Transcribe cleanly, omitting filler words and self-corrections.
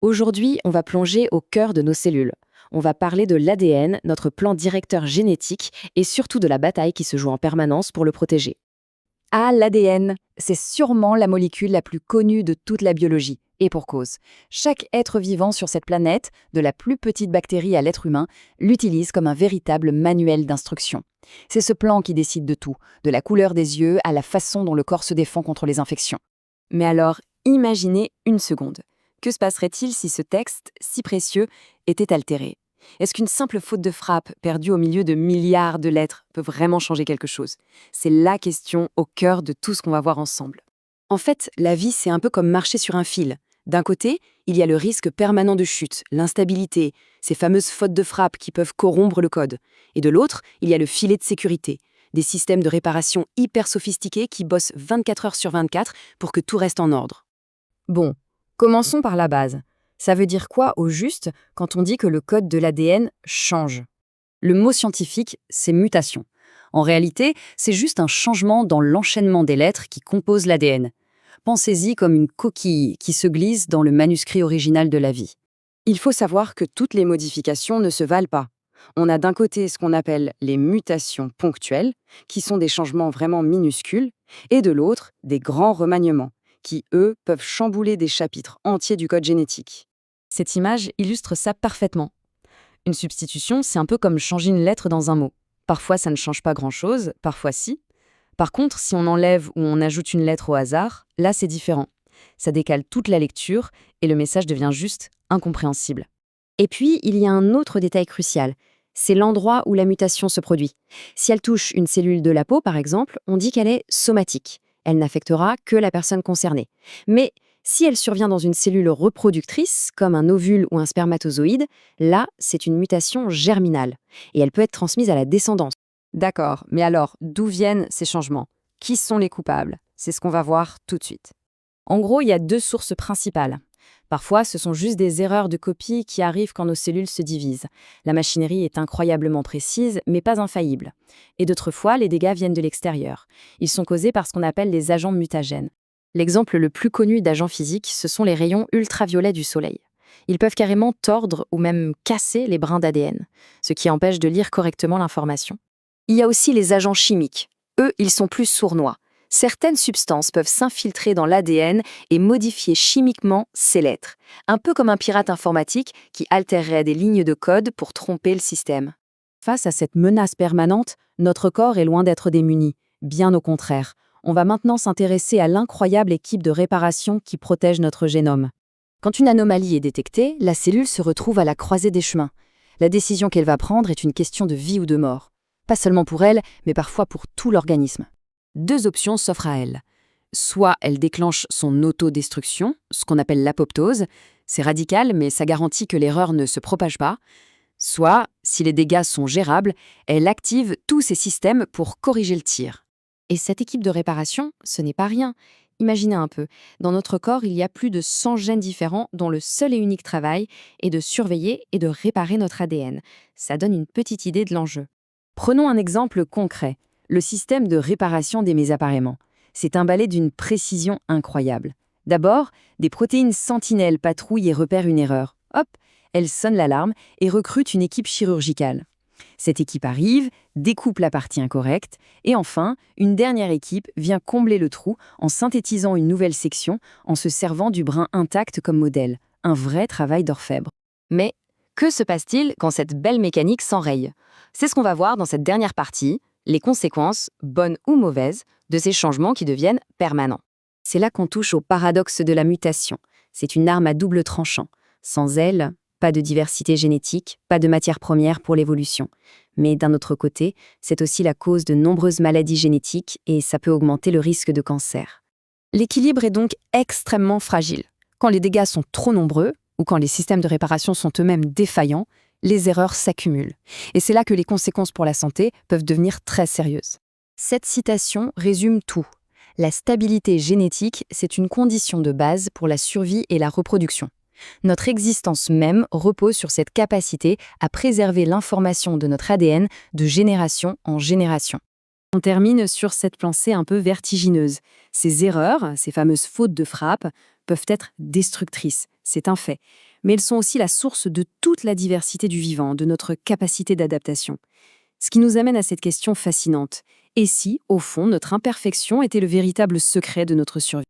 Aujourd'hui, on va plonger au cœur de nos cellules. On va parler de l'ADN, notre plan directeur génétique, et surtout de la bataille qui se joue en permanence pour le protéger. Ah, l'ADN, c'est sûrement la molécule la plus connue de toute la biologie. Et pour cause. Chaque être vivant sur cette planète, de la plus petite bactérie à l'être humain, l'utilise comme un véritable manuel d'instruction. C'est ce plan qui décide de tout, de la couleur des yeux à la façon dont le corps se défend contre les infections. Mais alors, imaginez une seconde. Que se passerait-il si ce texte, si précieux, était altéré? Est-ce qu'une simple faute de frappe, perdue au milieu de milliards de lettres, peut vraiment changer quelque chose? C'est la question au cœur de tout ce qu'on va voir ensemble. En fait, la vie, c'est un peu comme marcher sur un fil. D'un côté, il y a le risque permanent de chute, l'instabilité, ces fameuses fautes de frappe qui peuvent corrompre le code. Et de l'autre, il y a le filet de sécurité, des systèmes de réparation hyper sophistiqués qui bossent 24 heures sur 24 pour que tout reste en ordre. Bon, commençons par la base. Ça veut dire quoi au juste quand on dit que le code de l'ADN change? Le mot scientifique, c'est mutation. En réalité, c'est juste un changement dans l'enchaînement des lettres qui composent l'ADN. Pensez-y comme une coquille qui se glisse dans le manuscrit original de la vie. Il faut savoir que toutes les modifications ne se valent pas. On a d'un côté ce qu'on appelle les mutations ponctuelles, qui sont des changements vraiment minuscules, et de l'autre, des grands remaniements, qui, eux, peuvent chambouler des chapitres entiers du code génétique. Cette image illustre ça parfaitement. Une substitution, c'est un peu comme changer une lettre dans un mot. Parfois, ça ne change pas grand-chose, parfois si. Par contre, si on enlève ou on ajoute une lettre au hasard, là, c'est différent. Ça décale toute la lecture et le message devient juste incompréhensible. Et puis, il y a un autre détail crucial. C'est l'endroit où la mutation se produit. Si elle touche une cellule de la peau, par exemple, on dit qu'elle est somatique. Elle n'affectera que la personne concernée. Mais si elle survient dans une cellule reproductrice, comme un ovule ou un spermatozoïde, là, c'est une mutation germinale. Et elle peut être transmise à la descendance. D'accord, mais alors, d'où viennent ces changements? Qui sont les coupables? C'est ce qu'on va voir tout de suite. En gros, il y a deux sources principales. Parfois, ce sont juste des erreurs de copie qui arrivent quand nos cellules se divisent. La machinerie est incroyablement précise, mais pas infaillible. Et d'autres fois, les dégâts viennent de l'extérieur. Ils sont causés par ce qu'on appelle les agents mutagènes. L'exemple le plus connu d'agents physiques, ce sont les rayons ultraviolets du soleil. Ils peuvent carrément tordre ou même casser les brins d'ADN, ce qui empêche de lire correctement l'information. Il y a aussi les agents chimiques. Eux, ils sont plus sournois. Certaines substances peuvent s'infiltrer dans l'ADN et modifier chimiquement ces lettres, un peu comme un pirate informatique qui altérerait des lignes de code pour tromper le système. Face à cette menace permanente, notre corps est loin d'être démuni. Bien au contraire. On va maintenant s'intéresser à l'incroyable équipe de réparation qui protège notre génome. Quand une anomalie est détectée, la cellule se retrouve à la croisée des chemins. La décision qu'elle va prendre est une question de vie ou de mort. Pas seulement pour elle, mais parfois pour tout l'organisme. Deux options s'offrent à elle. Soit elle déclenche son autodestruction, ce qu'on appelle l'apoptose. C'est radical, mais ça garantit que l'erreur ne se propage pas. Soit, si les dégâts sont gérables, elle active tous ses systèmes pour corriger le tir. Et cette équipe de réparation, ce n'est pas rien. Imaginez un peu, dans notre corps, il y a plus de 100 gènes différents dont le seul et unique travail est de surveiller et de réparer notre ADN. Ça donne une petite idée de l'enjeu. Prenons un exemple concret, le système de réparation des mésappareillements. C'est emballé d'une précision incroyable. D'abord, des protéines sentinelles patrouillent et repèrent une erreur. Hop, elles sonnent l'alarme et recrutent une équipe chirurgicale. Cette équipe arrive, découpe la partie incorrecte, et enfin, une dernière équipe vient combler le trou en synthétisant une nouvelle section, en se servant du brin intact comme modèle. Un vrai travail d'orfèvre. Mais que se passe-t-il quand cette belle mécanique s'enraye? C'est ce qu'on va voir dans cette dernière partie, les conséquences, bonnes ou mauvaises, de ces changements qui deviennent permanents. C'est là qu'on touche au paradoxe de la mutation. C'est une arme à double tranchant. Sans elle, pas de diversité génétique, pas de matière première pour l'évolution. Mais d'un autre côté, c'est aussi la cause de nombreuses maladies génétiques et ça peut augmenter le risque de cancer. L'équilibre est donc extrêmement fragile. Quand les dégâts sont trop nombreux, ou quand les systèmes de réparation sont eux-mêmes défaillants, les erreurs s'accumulent. Et c'est là que les conséquences pour la santé peuvent devenir très sérieuses. Cette citation résume tout. La stabilité génétique, c'est une condition de base pour la survie et la reproduction. Notre existence même repose sur cette capacité à préserver l'information de notre ADN de génération en génération. On termine sur cette pensée un peu vertigineuse. Ces erreurs, ces fameuses fautes de frappe, peuvent être destructrices, c'est un fait. mais elles sont aussi la source de toute la diversité du vivant, de notre capacité d'adaptation. Ce qui nous amène à cette question fascinante. Et si, au fond, notre imperfection était le véritable secret de notre survie ?